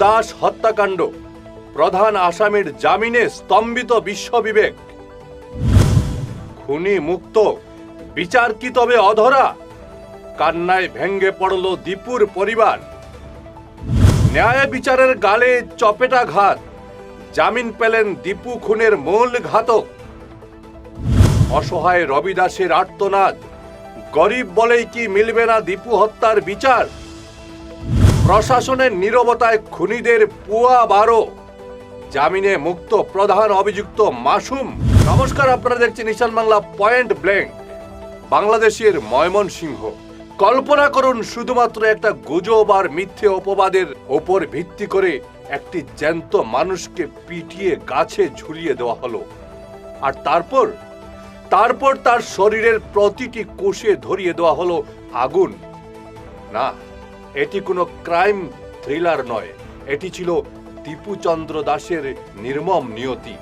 দাস হত্যাকাণ্ড, প্রধান আসামির জামিনে স্তম্ভিত বিশ্ব বিবেক। খুনি মুক্ত, বিচার কি তবে অধরা? কান্নায় ভেঙ্গে পড়ল দীপুর পরিবার। ন্যায় বিচারের গালে চপেটাঘাত, জামিন পেলেন দীপু খুনের মূল ঘাতক। অসহায় রবি দাসের আর্তনাদ, গরিব বলেই কি মিলবে না দীপু হত্যার বিচার? প্রশাসনের নীরবতায় খুনিদের পুয়া বারো, জামিনে মুক্ত প্রধান অভিযুক্ত মাসুম। নমস্কার, আপনারা দেখছেন ঈশান বাংলা পয়েন্ট ব্ল্যাঙ্ক। বাংলাদেশের ময়মনসিংহ। কল্পনা করুন, শুধুমাত্র একটা গুজব আর মিথ্যে অপবাদের ওপর ভিত্তি করে একটি জ্যান্ত মানুষকে পিটিয়ে গাছে ঝুলিয়ে দেওয়া হলো। আর তারপর তার শরীরের প্রতিটি কোষে ধরিয়ে দেওয়া হলো আগুন। না, এটি কোনো ক্রাইম থ্রিলার নয়, এটি ছিল দীপু চন্দ্র দাসের নির্মম নিয়তি।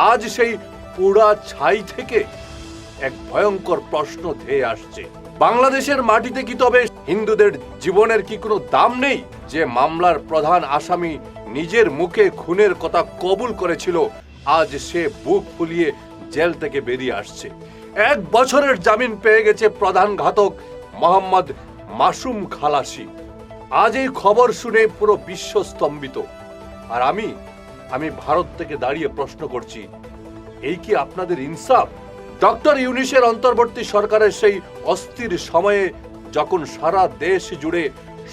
আজ সেই পোড়া ছাই থেকে এক ভয়ঙ্কর প্রশ্ন ধেয়ে আসছে, বাংলাদেশের মাটিতে কি তবে হিন্দুদের জীবনের কি কোনো দাম নেই? যে মামলার প্রধান আসামি নিজের মুখে খুনের কথা কবুল করেছিল, আজ সে বুক ফুলিয়ে জেল থেকে বেরিয়ে আসছে। 1 বছরের জামিন পেয়ে গেছে প্রধান ঘাতক মোহাম্মদ মাসুম খালাসি। আজ এই খবর শুনে পুরো বিশ্ব স্তম্ভিত। আর আমি ভারত থেকে দাঁড়িয়ে প্রশ্ন করছি, এই কি আপনাদের ইনসাফ? ডক্টর ইউনূসের অন্তর্বর্তী সরকারের সেই অস্থির সময়ে যখন সারা দেশ জুড়ে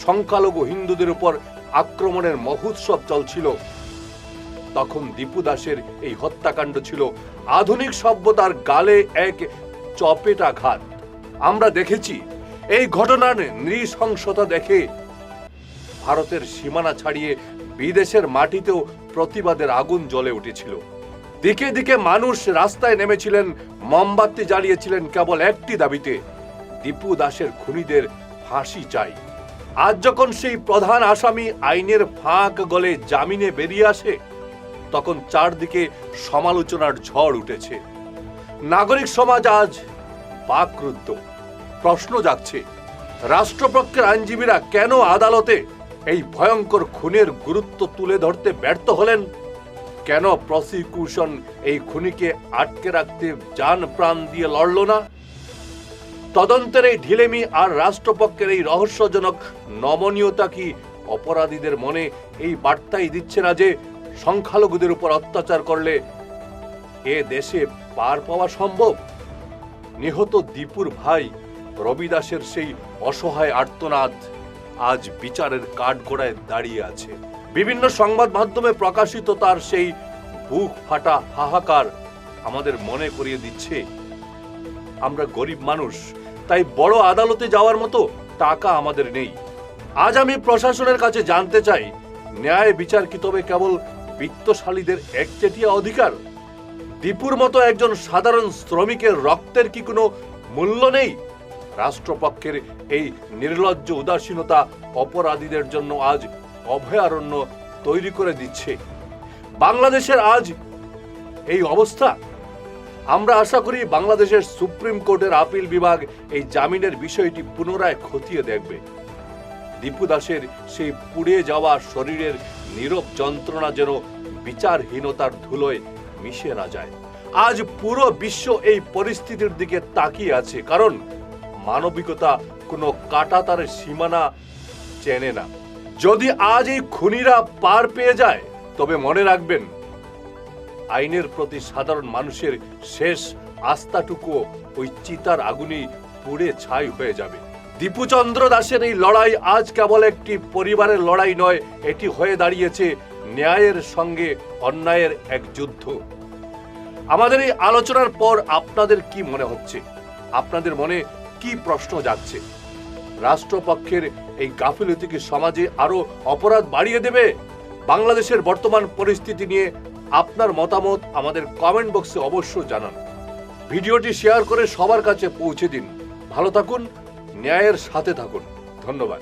সংখ্যালঘু হিন্দুদের উপর আক্রমণের মহোৎসব চলছিল, তখন দীপু দাসের এই হত্যাকাণ্ড ছিল আধুনিক সভ্যতার গালে এক চপেটাঘাত। আমরা দেখেছি এই ঘটনার নৃশংসতা দেখে ভারতের সীমানা ছাড়িয়ে বিদেশের মাটিতেও প্রতিবাদের আগুন জ্বলে উঠেছিল। দিকে দিকে মানুষ রাস্তায় নেমেছিলেন, মোমবাতি জ্বালিয়েছিলেন কেবল একটি দাবিতে, দীপু দাসের খুনিদের ফাঁসি চাই। আজ যখন সেই প্রধান আসামি আইনের ফাঁক গলে জামিনে বেরিয়ে আসে, তখন চারদিকে সমালোচনার ঝড় উঠেছে। নাগরিক সমাজ আজ বাকরুদ্ধ। প্রশ্ন জাগছে, রাষ্ট্রপক্ষের আইনজীবীরা কেন আদালতে এই ভয়ঙ্কর খুনের গুরুত্ব তুলে ধরতে ব্যর্থ হলেন? কেন প্রসিকিউশন এই খুনিকে আটকে রাখতে জান প্রাণ দিয়ে লড়ল না? তদন্তের এই ঢিলেমি আর রাষ্ট্রপক্ষের এই রহস্যজনক নমনীয়তা কি অপরাধীদের মনে এই বার্তাই দিচ্ছে না যে সংখ্যালঘুদের উপর অত্যাচার করলে এ দেশে পার পাওয়া সম্ভব? নিহত দীপুর ভাই রবি দাসের সেই অসহায় আর্তনাদ আজ বিচারের কাঠগড়ায় দাঁড়িয়ে আছে। বিভিন্ন সংবাদ মাধ্যমে প্রকাশিত তার সেই বুক ফাটা হাহাকার আমাদের মনে করিয়ে দিচ্ছে, আমরা গরিব মানুষ, তাই বড় আদালতে যাওয়ার মতো টাকা আমাদের নেই। আজ আমি প্রশাসনের কাছে জানতে চাই, ন্যায় বিচার কি তবে কেবল বিত্তশালীদের একচেটিয়া অধিকার? দীপুর মতো একজন সাধারণ শ্রমিকের রক্তের কি কোনো মূল্য নেই? রাষ্ট্রপক্ষের এই নির্লজ্জ উদাসীনতা অপরাধীদের জন্য আজ অভয়ারণ্য তৈরি করে দিচ্ছে। বাংলাদেশের আজ এই অবস্থা। আমরা আশা করি বাংলাদেশের সুপ্রিম কোর্টের আপিল বিভাগ এই জামিনের বিষয়টি পুনরায় খতিয়ে দেখবে। দীপু দাসের সেই পুড়ে যাওয়া শরীরের নীরব যন্ত্রণা যেন বিচারহীনতার ধুলোয় মিশে না যায়। আজ পুরো বিশ্ব এই পরিস্থিতির দিকে তাকিয়ে আছে, কারণ মানবিকতা কোনো কাঁটাতারের সীমানা চেনে না। যদি আজ এই খুনিরা পার পেয়ে যায়, তবে মনে রাখবেন, আইনের প্রতি সাধারণ মানুষের শেষ আস্থাটুকু ওই চিতার আগুনেই পুড়ে ছাই হয়ে যাবে। দীপু চন্দ্র দাসের এই লড়াই আজ কেবল একটি পরিবারের লড়াই নয়, এটি হয়ে দাঁড়িয়েছে ন্যায়ের সঙ্গে অন্যায়ের এক যুদ্ধ। আমাদের এই আলোচনার পর আপনাদের কি মনে হচ্ছে? আপনাদের মনে কি প্রশ্ন জাগছে? রাষ্ট্রপক্ষের এই গাফিলতি কি সমাজে আরো অপরাধ বাড়িয়ে দেবে? বাংলাদেশের বর্তমান পরিস্থিতি নিয়ে আপনার মতামত আমাদের কমেন্ট বক্সে অবশ্যই জানান। ভিডিওটি শেয়ার করে সবার কাছে পৌঁছে দিন। ভালো থাকুন, ন্যায়ের সাথে থাকুন। ধন্যবাদ।